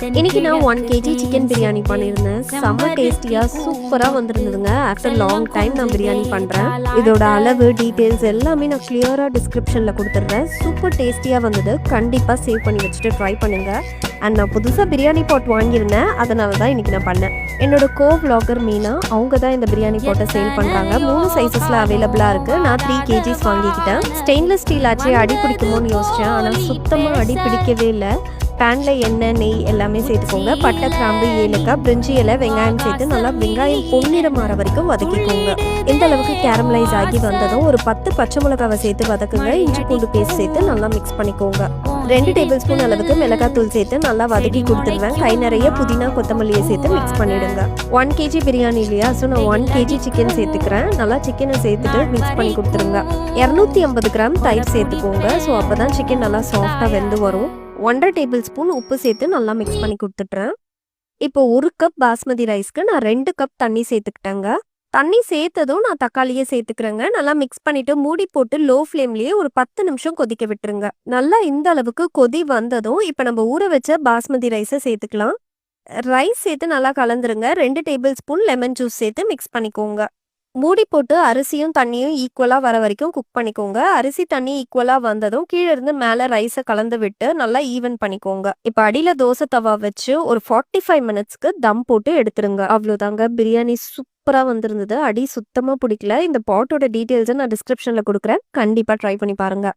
இன்னைக்கு நான் 1 KG chicken biryani பண்ணியிருந்தேன். செம்ம டேஸ்டியாக சூப்பராக வந்திருந்ததுங்க. ஆஃப்டர் லாங் டைம் நான் பிரியாணி பண்ணுறேன். இதோட அளவு டீட்டெயில்ஸ் எல்லாமே நான் கிளியராக டிஸ்கிரிப்ஷனில் கொடுத்துட்றேன். சூப்பர் டேஸ்டியாக வந்தது. கண்டிப்பாக சேவ் பண்ணி வச்சுட்டு ட்ரை பண்ணுங்கள். அண்ட் நான் புதுசாக பிரியாணி பாட் வாங்கியிருந்தேன். அதனால தான் இன்றைக்கி நான் பண்ணேன். என்னோட விளாகர் மீனா அவங்க தான் இந்த பிரியாணி பாட்டை சேல் பண்ணுறாங்க. 3 சைஸஸில் அவைலபிளாக இருக்குது. நான் 3 கேஜிஸ் வாங்கிக்கிட்டேன். ஸ்டெயின்லெஸ் ஸ்டீல் ஆச்சு அடி பிடிக்குமோன்னு யோசித்தேன். ஆனால் சுத்தமாக அடி பிடிக்கவே இல்லை. பேனில் எண்ணெய் நெய் எல்லாமே சேர்த்துக்கோங்க. பட்டை கிராம்பு ஏலக்காய் பிரிஞ்சி இலை வெங்காயம் சேர்த்து நல்லா வெங்காயம் பொன்னிறம் மாற வரைக்கும் வதக்கிக்கோங்க. இந்த அளவுக்கு கேரமலைஸ் ஆகி வந்ததும் ஒரு 10 பச்சை மிளகாவை சேர்த்து வதக்குங்க. இஞ்சி பூண்டு பேஸ்ட் சேர்த்து நல்லா மிக்ஸ் பண்ணிக்கோங்க. 2 டேபிள் ஸ்பூன் அளவுக்கு மிளகாத்தூள் சேர்த்து நல்லா வதக்கி கொடுத்துருவேன். கை நிறைய புதினா கொத்தமல்லியை சேர்த்து மிக்ஸ் பண்ணிடுங்க. 1 கேஜி பிரியாணி இல்லையா, ஸோ நான் 1 கேஜி சிக்கன் சேர்த்துக்கிறேன். நல்லா சிக்கனை சேர்த்துட்டு மிக்ஸ் பண்ணி கொடுத்துருங்க. 250 கிராம் தயிர் சேர்த்துக்கோங்க. ஸோ அப்போ தான் சிக்கன் நல்லா சாஃப்டாக வெந்து வரும். 1.5 டேபிள் ஸ்பூன் உப்பு சேர்த்து நல்லா மிக்ஸ் பண்ணி கொடுத்துட்றேன். இப்போ 1 கப் பாஸ்மதி ரைஸ்க்கு நான் 2 கப் தண்ணி சேர்த்துக்கிட்டேங்க. தண்ணி சேர்த்ததும் நான் தக்காளியை சேர்த்துக்கிறேங்க. நல்லா மிக்ஸ் பண்ணிட்டு மூடி போட்டு லோ ஃப்ளேம்லேயே ஒரு 10 நிமிஷம் கொதிக்க விட்டுருங்க. நல்லா இந்த அளவுக்கு கொதி வந்ததும் இப்போ நம்ம ஊற வச்ச பாஸ்மதி ரைஸை சேர்த்துக்கலாம். ரைஸ் சேர்த்து நல்லா கலந்துருங்க. 2 டேபிள் ஸ்பூன் லெமன் ஜூஸ் சேர்த்து மிக்ஸ் பண்ணிக்கோங்க. மூடி போட்டு அரிசியும் தண்ணியும் ஈக்குவலாக வர வரைக்கும் குக் பண்ணிக்கோங்க. அரிசி தண்ணி ஈக்குவலாக வந்ததும் கீழே இருந்து மேலே ரைஸை கலந்து விட்டு நல்லா ஈவன் பண்ணிக்கோங்க. இப்போ அடியில் தோசை தவா வச்சு ஒரு 45 மினிட்ஸ்க்கு தம் போட்டு எடுத்துருங்க. அவ்வளோதாங்க, பிரியாணி சூப்பராக வந்திருந்தது. அடி சுத்தமாக பிடிக்கல. இந்த பாட்டோட டீட்டெயில்ஸை நான் டிஸ்கிரிப்ஷனில் கொடுக்குறேன். கண்டிப்பாக ட்ரை பண்ணி பாருங்கள்.